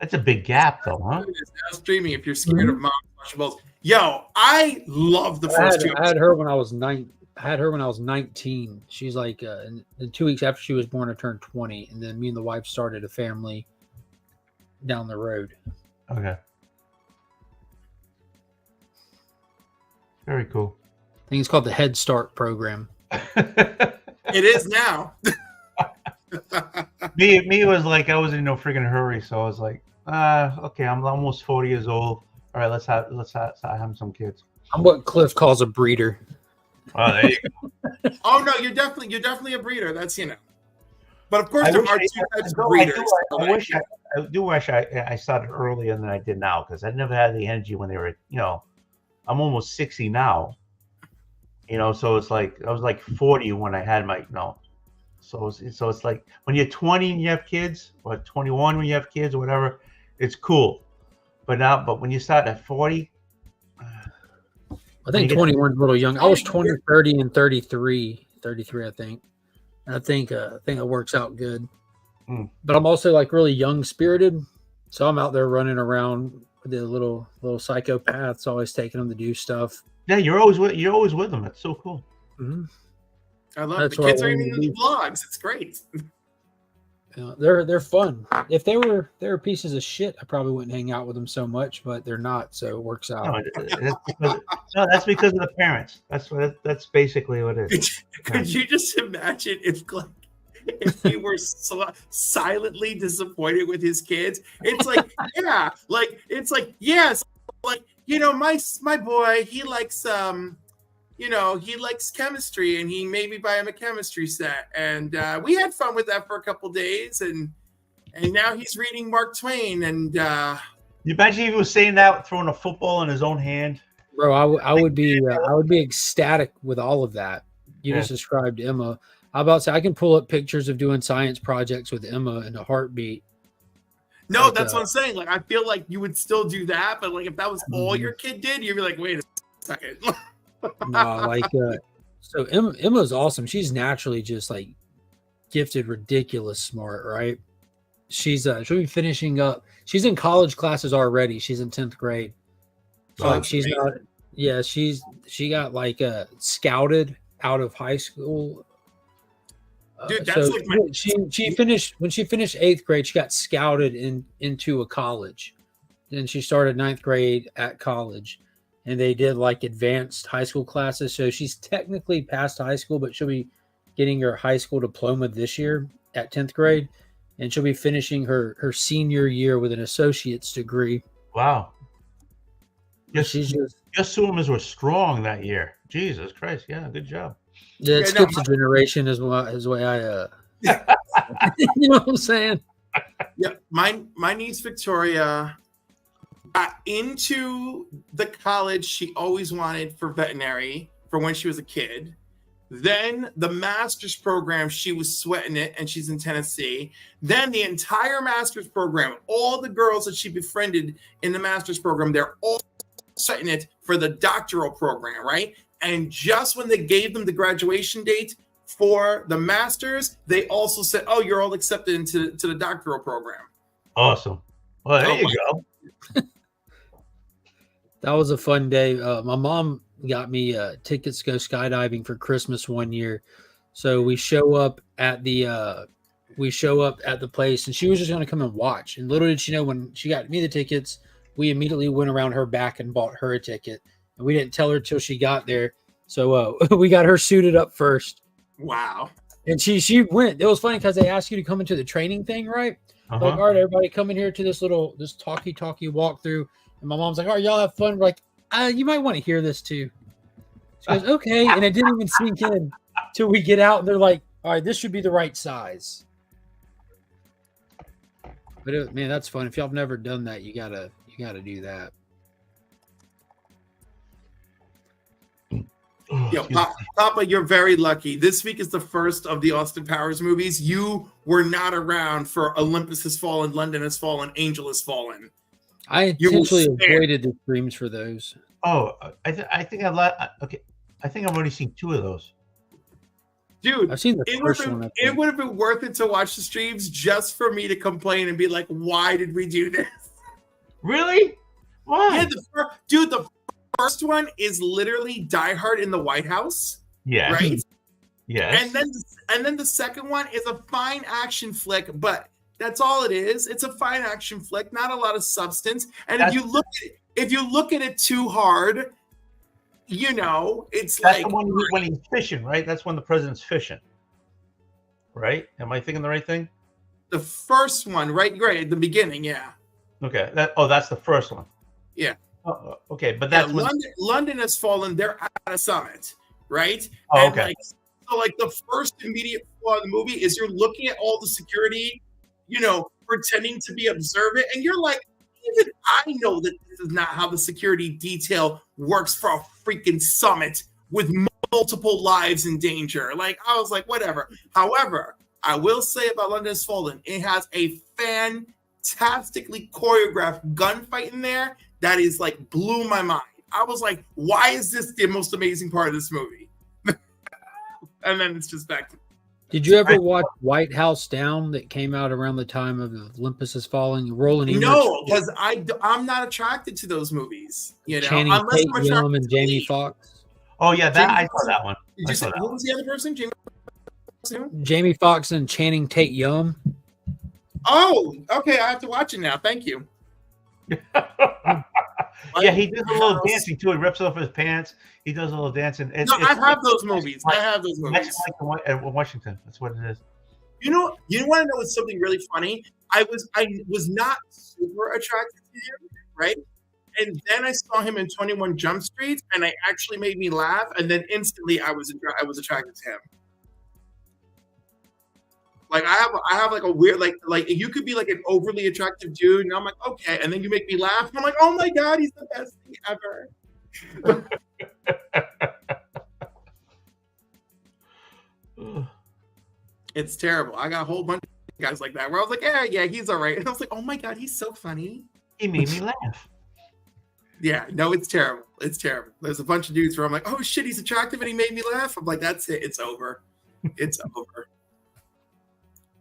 That's a big gap, though, huh? It's now streaming. If you're scared of mom Lunchables, yo, I love the I first had, two. I had her when I was 19. She's like, and 2 weeks after she was born, I turned 20, and then me and the wife started a family down the road. Okay. Very cool. I think it's called the Head Start program. It is now. me was like I was in no friggin' hurry, so I was like, okay, I'm almost 40 years old. All right, let's have some kids. I'm what Cliff calls a breeder. Oh, there you go. Oh no, you're definitely a breeder. That's But of course, I there wish are I- two types of I breeders. do wish I started earlier than I did now, because I never had the energy when they were, I'm almost 60 now. So it's like I was like 40 when I had my, so it's like when you're 20 and you have kids, or 21 when you have kids, or whatever, it's cool. But when you start at 40, I think 21 is a little young. I was 20, 30, and 33. 33, I think. And I think it works out good. Mm. But I'm also like really young spirited, so I'm out there running around with the little psychopaths, always taking them to do stuff. yeah, you're always with them. That's so cool. Mm-hmm. I love That's the what I kids are wanted even to in the do. vlogs. It's great. They're fun. If they were pieces of shit, I probably wouldn't hang out with them so much. But they're not, so it works out. That's because of the parents. That's basically what it is. Could you just imagine if he were silently disappointed with his kids? It's like, yeah, like it's like, yes, like my boy, he likes he likes chemistry, and he made me buy him a chemistry set, and we had fun with that for a couple days, and now he's reading Mark Twain, and You imagine if he was saying that, throwing a football in his own hand. Bro, I would be ecstatic with all of that. You just described Emma. How about say I can pull up pictures of doing science projects with Emma in a heartbeat. no, Like, that's what I'm saying. Like, I feel like you would still do that, but like if that was all your kid did, you'd be like, wait a second. No, like so Emma's awesome. She's naturally just like gifted, ridiculous smart, right? She'll be finishing up. She's in college classes already. She's in 10th grade. So like she's great. not, yeah, she got like scouted out of high school. Dude, that's so like she finished when she finished 8th grade, she got scouted into a college. Then she started 9th grade at college, and they did like advanced high school classes. So she's technically past high school, but she'll be getting her high school diploma this year at 10th grade, and she'll be finishing her senior year with an associate's degree. Wow. She's just Your swimmers were strong that year. Jesus Christ. Yeah, good job. yeah, it skips a generation is the way I you know what I'm saying? Yeah, my niece Victoria got into the college she always wanted for veterinary for when she was a kid. Then the master's program, she was sweating it, and she's in Tennessee. Then the entire master's program, all the girls that she befriended in the master's program, they're all sweating it for the doctoral program, right? And just when they gave them the graduation date for the master's, they also said, "Oh, you're all accepted into the doctoral program." Awesome. Well, there Oh, you go. That was a fun day. My mom got me tickets to go skydiving for Christmas one year. So we show up at the place, and she was just going to come and watch. And little did she know, when she got me the tickets, we immediately went around her back and bought her a ticket. and we didn't tell her till she got there. So we got her suited up first. Wow. And she went. It was funny because they asked you to come into the training thing, right? Like, all right, everybody come in here to this talkie walkthrough. And my mom's like, all right, y'all have fun. We're like, you might want to hear this too. She goes, okay. And it didn't even sink in till we get out. And they're like, all right, this should be the right size. But man, that's fun. If y'all have never done that, you gotta do that. Yo, Papa, you're very lucky. This week is the first of the Austin Powers movies. You were not around for Olympus Has Fallen, London Has Fallen, Angel Has Fallen. I intentionally avoided the streams for those. Oh, I think I think I've only seen 2 of those. Dude, I've seen the first one. It would have been worth it to watch the streams just for me to complain and be like, why did we do this? Really? Why? Yeah, the first one is literally Die Hard in the White House. Yeah. Right? Yes. And then the second one is a fine action flick, but that's all it is. It's a fine action flick, not a lot of substance. And if you look at it too hard, you know, it's that's like the one when he's fishing, right? That's when the president's fishing. Right? Am I thinking the right thing? The first one, right at the beginning, yeah. Okay. That's the first one. Yeah. Oh, okay, but that's when London Has Fallen. They're at a summit, right? Oh, okay. So the first immediate flaw in the movie is you're looking at all the security, you know, pretending to be observant, and you're like, even I know that this is not how the security detail works for a freaking summit with multiple lives in danger. Like, I was like, whatever. However, I will say about London Has Fallen, it has a fantastically choreographed gunfight in there that is like blew my mind. I was like, why is this the most amazing part of this movie? And then it's just back to. Did you ever watch White House Down that came out around the time of Olympus Has Fallen? Roland Emmerich? No, because I'm not attracted to those movies. You know, Channing Tatum and Jamie Foxx. Oh yeah, I saw that one. Did you say who was the other person? Jamie Foxx and Channing Tatum. Oh, okay. I have to watch it now. Thank you. Yeah, he does a little dancing too. He rips off his pants. He does a little dancing. I have those movies. I have those movies. Like Washington. That's what it is. You want to know what's something really funny? I was not super attracted to him, right? And then I saw him in 21 Jump Street, and it actually made me laugh. And then instantly, I was attracted to him. Like I have like a weird like you could be like an overly attractive dude, and I'm like, okay, and then you make me laugh, and I'm like, oh my god, he's the best thing ever. It's terrible. I got a whole bunch of guys like that where I was like, yeah, he's all right, and I was like, oh my god, he's so funny. He made me laugh. Yeah, no, it's terrible. It's terrible. There's a bunch of dudes where I'm like, oh shit, he's attractive, and he made me laugh. I'm like, that's it. It's over. It's over.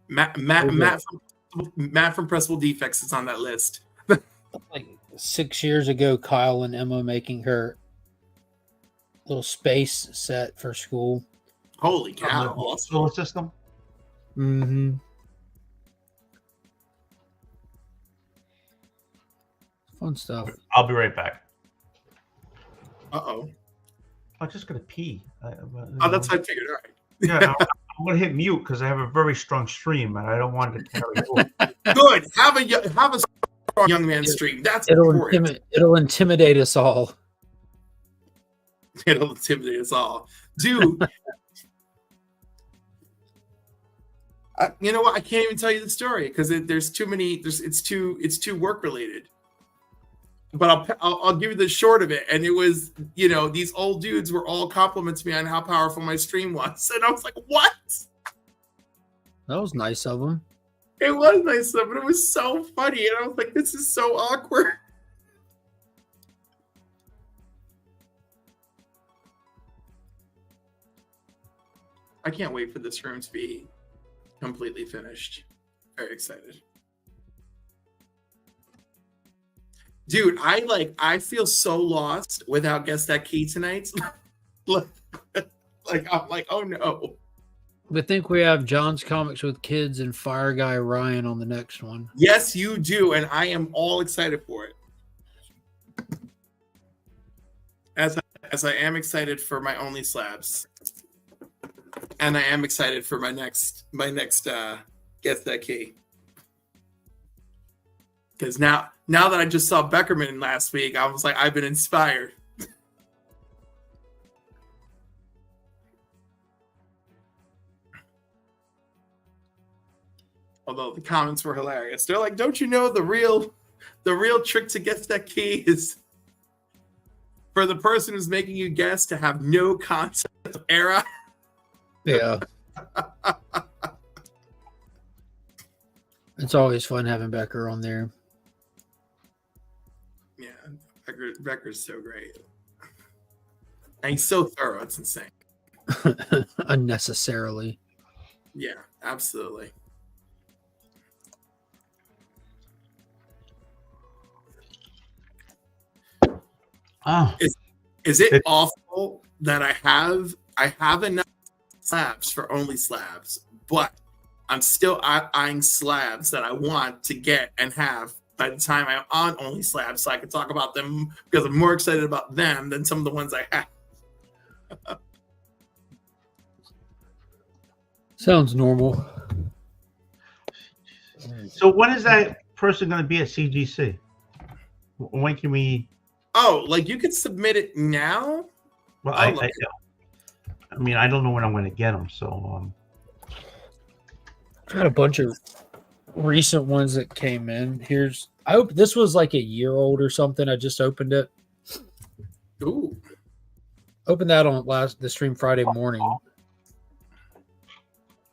Matt from Pressable Defects is on that list. Like 6 years ago, Kyle and Emma making her little space set for school. Holy cow! Solar system. Mm-hmm. Fun stuff. I'll be right back. Uh-oh. I'm just gonna pee. That's what I figured. All right. Yeah, I'm gonna hit mute because I have a very strong stream and I don't want it to carry over. Good. Have a strong young man stream. That's important. It'll intimidate us all. It'll intimidate us all, dude. You know what? I can't even tell you the story because there's too many. It's too work related. But I'll give you the short of it. And it was, you know, these old dudes were all complimenting me on how powerful my stream was. And I was like, what? That was nice of them. It was nice of them, but it was so funny. And I was like, this is so awkward. I can't wait for this room to be completely finished. Very excited. Dude, I feel so lost without Guess That Key tonight. like I'm like, oh no. I think we have John's Comics with Kids and Fire Guy Ryan on the next one. Yes, you do, and I am all excited for it. as I am excited for my only slabs, and I am excited for my next Guess That Key. Because now that I just saw Beckerman last week, I was like, I've been inspired. Although the comments were hilarious. They're like, don't you know the real trick to Guess That Key is for the person who's making you guess to have no concept of era? Yeah. It's always fun having Becker on there. Yeah, Becker's so great. And he's so thorough, it's insane. Unnecessarily. Yeah, absolutely. Oh, Is it awful that I have enough slabs for only slabs, but I'm still eyeing slabs that I want to get and have by the time I'm on only slabs, so I can talk about them because I'm more excited about them than some of the ones I have. Sounds normal. so when is that person going to be at CGC? When can we? Oh, like you could submit it now? Well, I mean, I don't know when I'm going to get them. So, I've got a bunch of recent ones that came in. I hope this was like a year old or something. I just opened it. Ooh. Opened that on the stream Friday morning.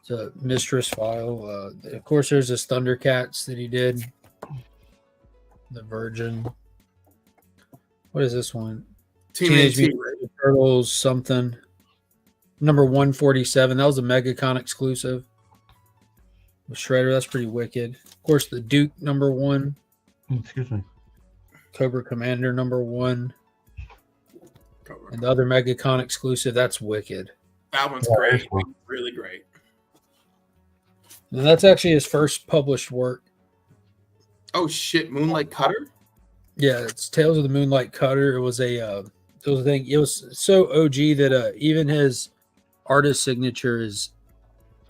It's a Mistress file. Of course, there's this Thundercats that he did. The Virgin. What is this one? Teenage Mutant Ninja Turtles something. Number 147. That was a MegaCon exclusive. With Shredder, that's pretty wicked. Of course, the Duke number 1. excuse me. Cobra Commander number 1. And the other MegaCon exclusive, that's wicked. That one's great. Really great. And that's actually his first published work. Oh shit, Moonlight Cutter? Yeah, it's Tales of the Moonlight Cutter. It was a thing. It was so OG that even his artist signature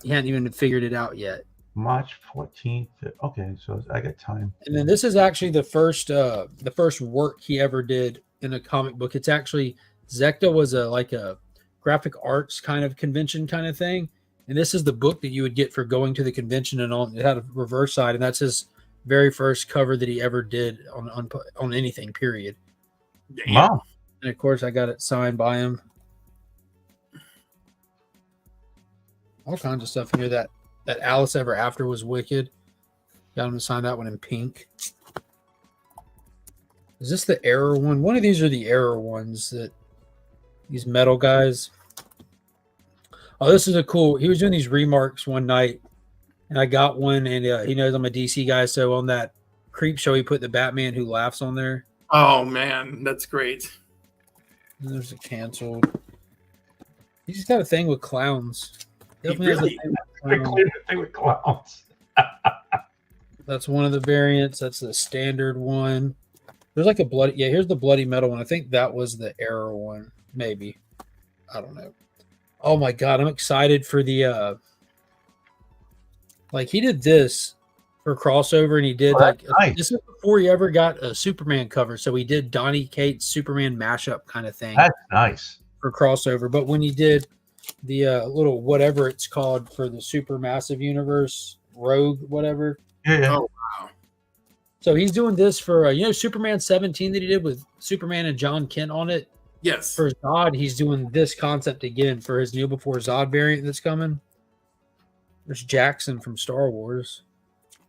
he hadn't even figured it out yet. March 14th. Okay, so I got time. And then this is actually the first work he ever did in a comic book. It's actually Zekta was like a graphic arts kind of convention kind of thing, and this is the book that you would get for going to the convention and all. It had a reverse side, and that's his very first cover that he ever did on anything. Period. Damn. Wow. And of course, I got it signed by him. All kinds of stuff in here. That Alice Ever After was wicked. Got him to sign that one in pink. Is this the error one? One of these are the error ones that these metal guys. Oh, this is a cool. He was doing these remarks one night, and I got one, and he knows I'm a DC guy, so on that Creep Show, he put the Batman Who Laughs on there. Oh man, that's great. And there's a canceled. He's just got a thing with clowns. Definitely has a thing with clowns. That's one of the variants. That's the standard one. There's like a bloody. Yeah, here's the bloody metal one. I think that was the error one. Maybe. I don't know. Oh my god, I'm excited for the like he did this for crossover, and he did nice. This is before he ever got a Superman cover. So he did Donny Cates Superman mashup kind of thing. That's nice for crossover. But when he did the little whatever it's called for the Supermassive Universe, Rogue, whatever. Yeah. Oh wow. So he's doing this for Superman 17 that he did with Superman and John Kent on it. Yes. For Zod, he's doing this concept again for his Kneel Before Zod variant that's coming. There's Jackson from Star Wars.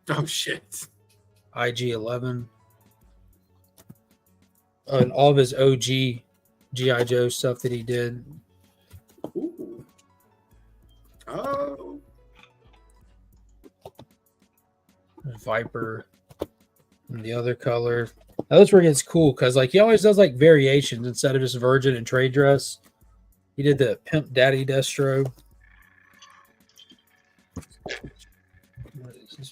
Oh shit. IG-11. And all of his OG G.I. Joe stuff that he did. Ooh. Oh. Viper. And the other color. Now that's where it gets cool because he always does variations instead of just Virgin and trade dress. He did the Pimp Daddy Destro.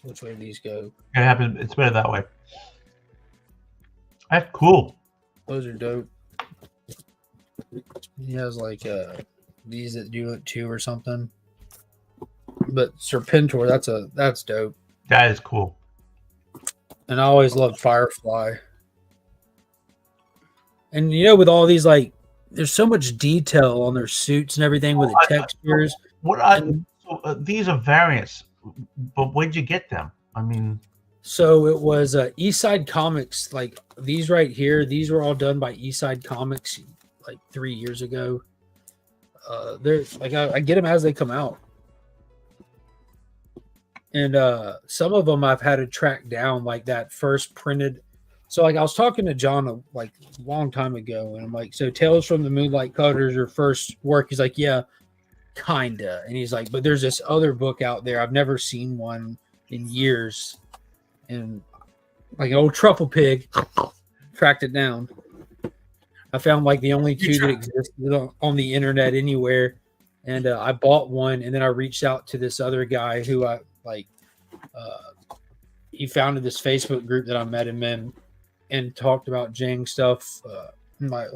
Which way do these go? It happens. It's better that way. That's cool. Those are dope. He has like these that do it too or something. But Serpentor, that's dope. That is cool. And I always loved Firefly. And with all these there's so much detail on their suits and everything with the textures. These are variants, but where'd you get them? I mean, so it was Eastside Comics. Like these right here, these were all done by Eastside Comics like 3 years ago. They're like I get them as they come out, and some of them I've had to track down, like that first printed. So like I was talking to John a long time ago, and I'm like, so Tales from the Moonlight Cutters, your first work? He's like, yeah, kinda. And he's like, but there's this other book out there. I've never seen one in years, and like an old truffle pig, tracked it down. I found like the only two that existed on the internet anywhere, and I bought one, and then I reached out to this other guy who I like. He founded this Facebook group that I met him in, and talked about Jang stuff, my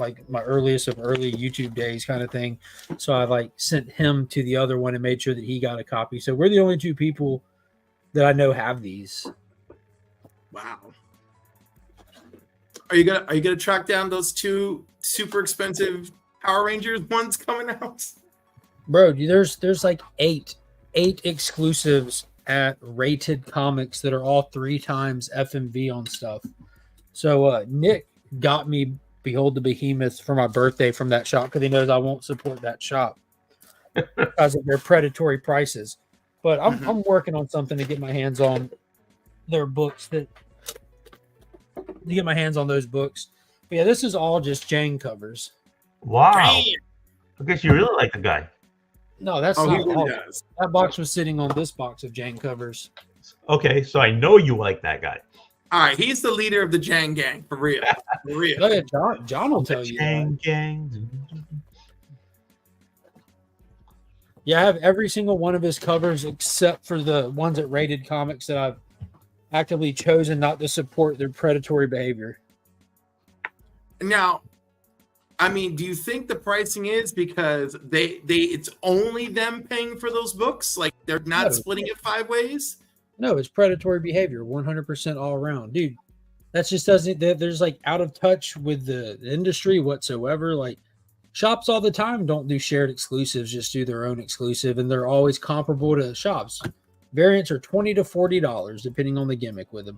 earliest of early YouTube days kind of thing. So I sent him to the other one and made sure that he got a copy. So we're the only two people that I know have these. Wow. Are you gonna track down those two super expensive Power Rangers ones coming out? Bro, there's like eight exclusives at Rated Comics that are all 3 times FMV on stuff. So Nick got me Behold the Behemoth for my birthday from that shop because he knows I won't support that shop because of their predatory prices. But I'm working on something to get my hands on their books to get my hands on those books. But yeah, this is all just Jang covers. Wow. Damn. I guess you really like the guy. No, that's not all. That box was sitting on this box of Jang covers. Okay, so I know you like that guy. All right, he's the leader of the Jang gang, for real. For real. Oh, yeah, John will tell you. Jang gang. Yeah, I have every single one of his covers except for the ones at Rated Comics that I've actively chosen not to support their predatory behavior. Now, I mean, do you think the pricing is because it's only them paying for those books? Like they're not splitting it 5 ways? No, it's predatory behavior, 100% all around, dude. That just doesn't. There's out of touch with the industry whatsoever. Like shops all the time don't do shared exclusives, just do their own exclusive, and they're always comparable to shops. Variants are $20 to $40 depending on the gimmick with them.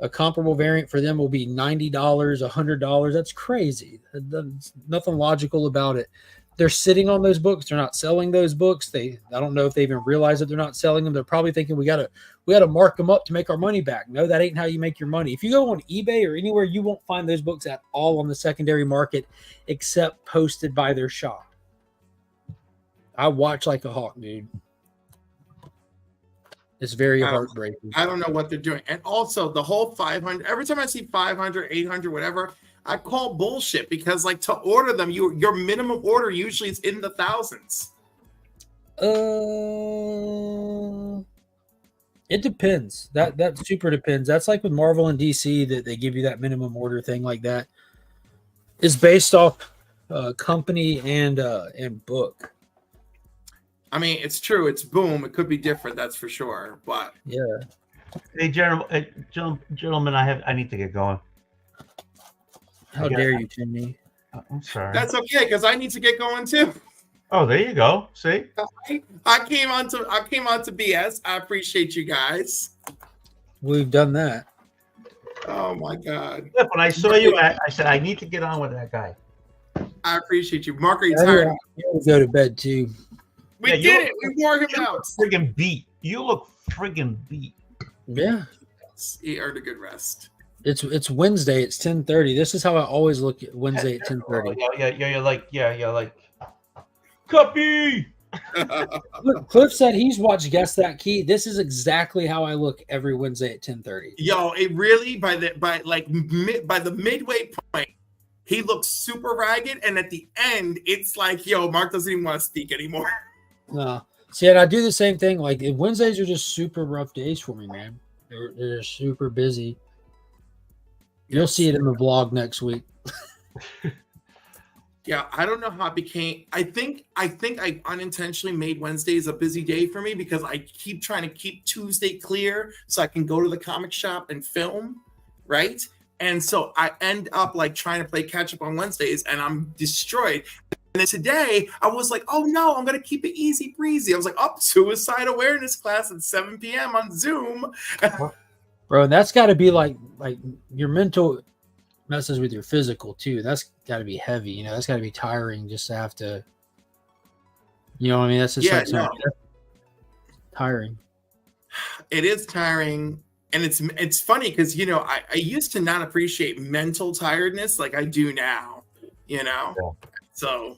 A comparable variant for them will be $90, $100. That's crazy. There's nothing logical about it. They're sitting on those books. They're not selling those books. I don't know if they even realize that they're not selling them. They're probably thinking we gotta mark them up to make our money back. No, that ain't how you make your money. If you go on eBay or anywhere, you won't find those books at all on the secondary market except posted by their shop. I watch like a hawk, dude. It's very heartbreaking. I don't know what they're doing. And also the whole 500, every time I see 500, 800, whatever, I call bullshit because to order them, your minimum order usually is in the thousands. It depends. That super depends. That's like with Marvel and DC that they give you that minimum order thing like that. It's based off company and book. I mean, it's true. It's boom. It could be different. That's for sure. But yeah. Hey, gentlemen, I need to get going. How dare you, Timmy? I'm sorry. That's okay because I need to get going too. Oh, there you go. See, I came on to BS. I appreciate you guys. We've done that. Oh my God! When I saw you, I said I need to get on with that guy. I appreciate you, Mark. Are you tired? You go to bed too. We did it. We wore him out. Friggin' beat. You look friggin' beat. Yeah. He earned a good rest. It's Wednesday. It's 10:30. This is how I always look at Wednesday at 10:30. You're like, Cuppy. Look, Cliff said he's watched Guess That Key. This is exactly how I look every Wednesday at 10:30. Yo, it really by the midway point, he looks super ragged, and at the end, it's like, yo, Mark doesn't even want to speak anymore. No, see, and I do the same thing. Like Wednesdays are just super rough days for me, man. They're super busy. You'll see it in the vlog next week. Yeah, I don't know how it became. I think I unintentionally made Wednesdays a busy day for me because I keep trying to keep Tuesday clear so I can go to the comic shop and film, right? And so I end up like trying to play catch up on Wednesdays, and I'm destroyed. And then today I was like, oh no, I'm gonna keep it easy breezy. I was like, oh, suicide awareness class at 7 p.m. on Zoom. Bro, that's got to be like your mental messes with your physical too. That's got to be heavy. You know, that's got to be tiring just to have to. You know what I mean? That's just Yeah, like no. tiring. It is tiring, and it's funny because you know I used to not appreciate mental tiredness like I do now. You know, Yeah. So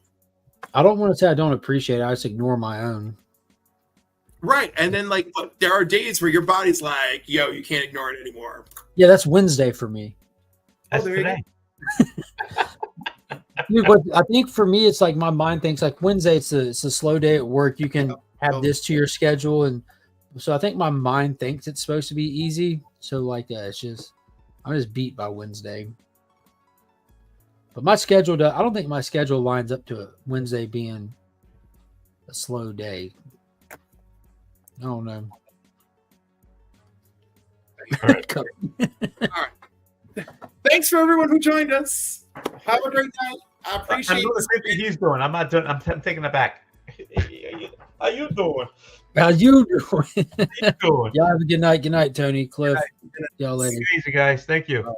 I don't want to say I don't appreciate it. I just ignore my own. right, and then like, but there are days where your body's like, "Yo, you can't ignore it anymore." Yeah, that's Wednesday for me. That's there you go. today. Dude, but I think for me, it's like my mind thinks like Wednesday, it's a slow day at work. You can have this to your schedule, and so I think my mind thinks it's supposed to be easy. So like, it's just I'm just beat by Wednesday. But my schedule, I don't think my schedule lines up to a Wednesday being a slow day. I don't know. All right. All right. Thanks for everyone who joined us. Have a great night. I appreciate I'm doing the same thing he's doing. I'm not doing. I'm taking it back. How you doing? How you doing? How you doing? Y'all have a good night. Good night, Tony, Cliff. Good night. Y'all later. Easy, guys. Thank you.